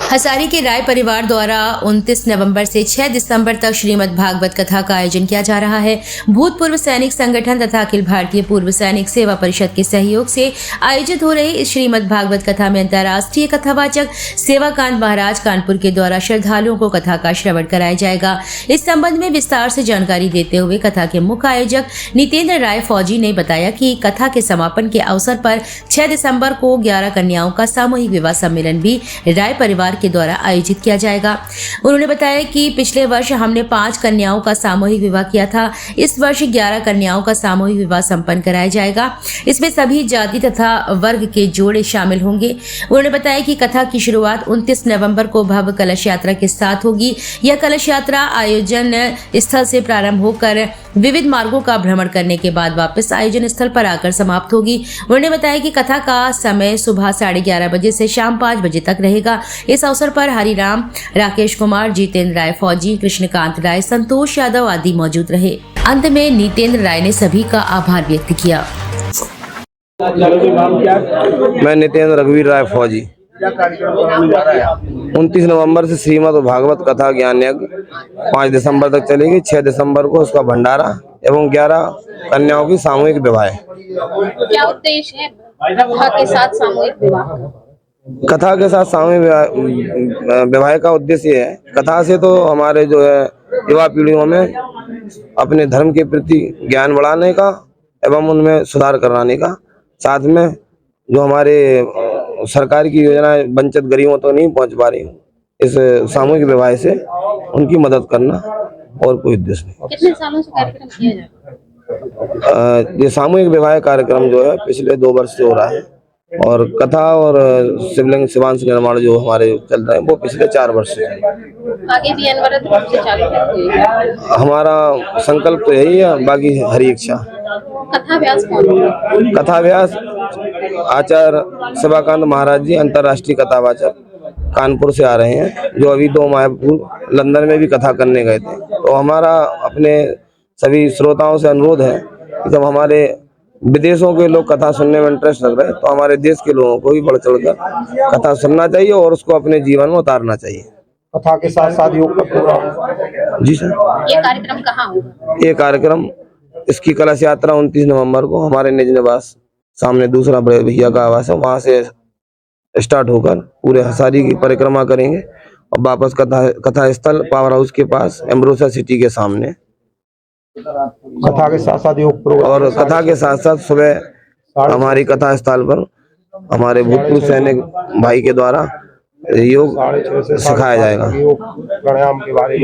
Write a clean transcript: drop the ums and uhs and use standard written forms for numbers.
हसारी के राय परिवार द्वारा 29 नवंबर से 6 दिसंबर तक श्रीमद् भागवत कथा का आयोजन किया जा रहा है। भूतपूर्व सैनिक संगठन तथा अखिल भारतीय पूर्व सैनिक सेवा परिषद के सहयोग से आयोजित हो रही इस श्रीमद् भागवत कथा में अंतर्राष्ट्रीय कथावाचक सेवाकांत महाराज कानपुर के द्वारा श्रद्धालुओं को कथा का श्रवण कराया जाएगा। इस संबंध में विस्तार से जानकारी देते हुए कथा के मुख्य आयोजक नितेंद्र राय फौजी ने बताया कि कथा के समापन के अवसर पर 6 दिसंबर को 11 कन्याओं का सामूहिक विवाह सम्मेलन भी राय परिवार के द्वारा आयोजित किया जाएगा। उन्होंने बताया कि पिछले वर्ष हमने 5 कन्याओं का सामूहिक विवाह किया था। इस वर्ष 11 कन्याओं का सामूहिक विवाह संपन्न कराया जाएगा। इसमें सभी जाति तथा वर्ग के जोड़े शामिल होंगे। उन्होंने बताया कि कथा की शुरुआत 29 नवंबर को भव्य कलश यात्रा के साथ होगी। यह कलश यात्रा आयोजन स्थल से प्रारंभ होकर विविध मार्गों का भ्रमण करने के बाद वापस आयोजन स्थल पर आकर समाप्त होगी। उन्होंने बताया कि कथा का समय सुबह 11:30 बजे से शाम 5 बजे तक रहेगा। इस अवसर पर हरिराम, राकेश कुमार, जितेंद्र राय फौजी, कृष्णकांत राय, संतोष यादव आदि मौजूद रहे। अंत में नितेंद्र राय ने सभी का आभार व्यक्त किया। मैं नितेंद्र रघुवीर राय फौजी। 29 नवंबर से श्रीमद् भागवत कथा ज्ञान यज्ञ 5 दिसंबर तक चलेगी। 6 दिसंबर को उसका भंडारा एवं 11 कन्याओं की सामूहिक विवाह। क्या उद्देश्य है कथा के साथ सामूहिक विवाह? कथा के साथ सामूहिक विवाह का उद्देश्य है, कथा से तो हमारे जो है युवा पीढ़ियों में अपने धर्म के प्रति ज्ञान बढ़ाने का एवं उनमें सुधार कराने का, साथ में जो हमारे सरकार की योजनाएं वंचित गरीबों तो नहीं पहुंच पा रही, इस सामूहिक विवाह से उनकी मदद करना और कोई उद्देश्य नहीं। कितने सालों से कार्यक्रम किया जा रहा है? ये सामूहिक विवाह कार्यक्रम जो है पिछले 2 वर्ष से हो रहा है और कथा और शिवलिंग शिवांश निर्माण जो हमारे चल रहे हैं वो पिछले 4 वर्ष से। आगे भी अनवरत रूप से चालू रहेंगे? हमारा संकल्प तो यही है, बाकी हरी इच्छा। कथा व्यास कौन होगा? कथा व्यास आचार्य सेवाकांत महाराज जी अंतर्राष्ट्रीय कथावाचक कानपुर से आ रहे हैं, जो अभी 2 माह पूर्व लंदन में भी कथा करने गए थे। तो हमारा अपने सभी श्रोताओं से अनुरोध है कि जब हमारे विदेशों के लोग कथा सुनने में इंटरेस्ट रख रहे हैं तो हमारे देश के लोगों को भी बढ़ चढ़कर कथा सुनना चाहिए और उसको अपने जीवन में उतारना चाहिए। कथा के साथ साथ योग का प्रोग्राम। जी सर। ये कार्यक्रम कहाँ होगा? ये कार्यक्रम इसकी कलश यात्रा 29 नवंबर को हमारे निज निवास सामने दूसरा बड़े भैया का आवास है, वहां से स्टार्ट होकर पूरे हसारी की परिक्रमा करेंगे और वापस कथा स्थल पावर हाउस के पास एम्ब्रोसा सिटी के सामने। कथा के साथ साथ योग प्रोग्राम और कथा के साथ साथ सुबह हमारी कथा स्थल पर हमारे भूतपूर्व सैनिक भाई के द्वारा योग सिखाया जाएगा। योग प्राणायाम के बारे में